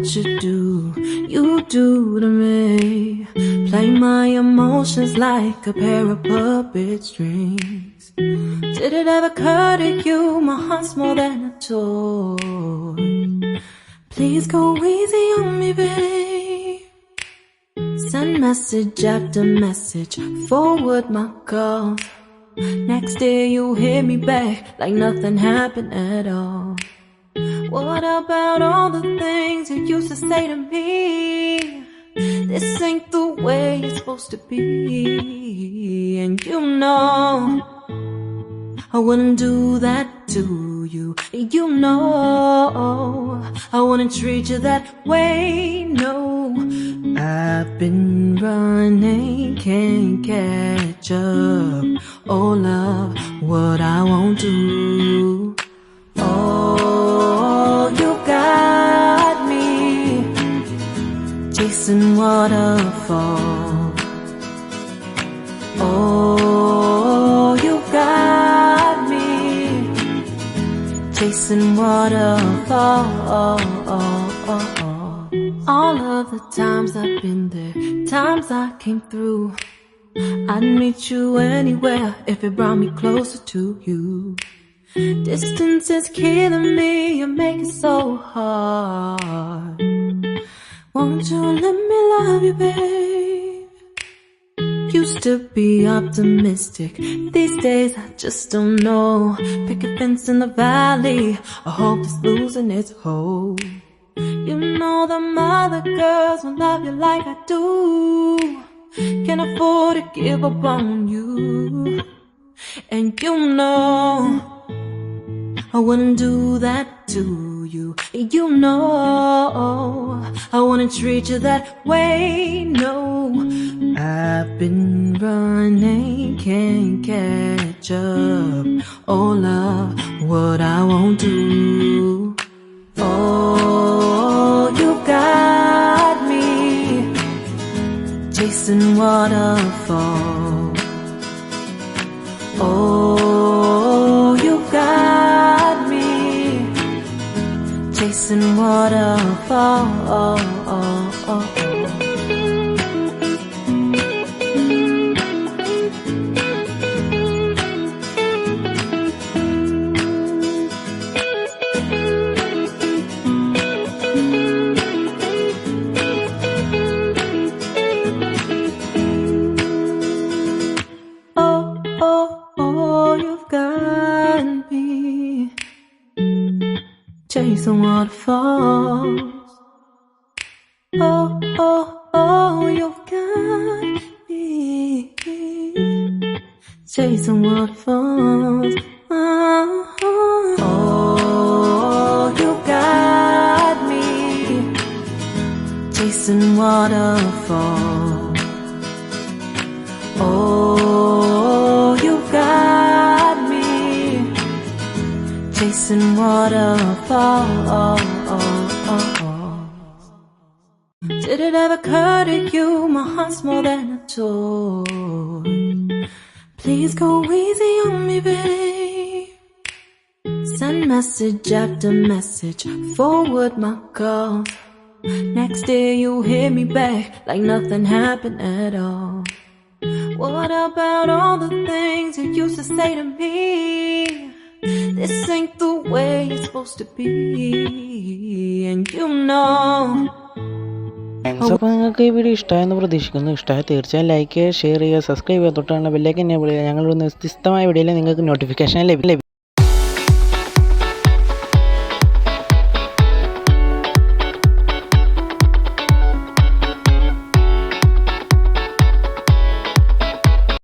what you do to me. Play my emotions like a pair of puppet strings. Did it ever occur to you my heart's more than a toy? Please go easy on me, babe. Send message after message, forward my calls. Next day you hit me back like nothing happened at all. What about all the things you used to say to me? This ain't the way it's supposed to be. And you know I wouldn't do that to you. You know I wouldn't treat you that way, no. I've been running, can't catch up. Oh love, what I won't do. Oh, you got me chasing waterfalls. Oh, you got me chasing waterfalls. All of the times I've been there, times I came through, I'd meet you anywhere if it brought me closer to you. Distance is killing me, you make it so hard. Won't you let me love you, babe? Used to be optimistic, these days I just don't know. Pick a fence in the valley, I hope it's losing its hold. You know them other girls won't love you like I do. Can't afford to give up on you. And you know I wouldn't do that to you. You know I wouldn't treat you that way, no. I've been running, can't catch up. Oh love, what I won't do. Oh, you got me chasing waterfalls. Oh, you got me chasing waterfalls. Chasing waterfalls. Oh, oh, oh, you've got me chasing waterfalls. Oh, oh, you got me chasing waterfalls. Oh, you got me chasing waterfalls. Did it ever occur to you my heart's more than a toy? Please go easy on me, babe. Send message after message, forward my calls. Next day you hit me back like nothing happened at all. What about all the things you used to say to me? This ain't the way it's supposed to be. And you know. അപ്പോൾ നിങ്ങൾക്ക് ഈ video ഇഷ്ടമായെന്ന് പ്രതീക്ഷിക്കുന്നു. ഇഷ്ടമായി തീർച്ചയായും like ചെയ്യുക, share ചെയ്യുക, subscribe ചെയ്യുക, തൊട്ടാണ് ബെല്ലൈക്കൻ എനേബിൾ ചെയ്യുക. ഞങ്ങളൊരു വ്യത്യസ്തമായ വീഡിയോയിൽ നിങ്ങൾക്ക് നോട്ടിഫിക്കേഷൻ ലഭിക്കും.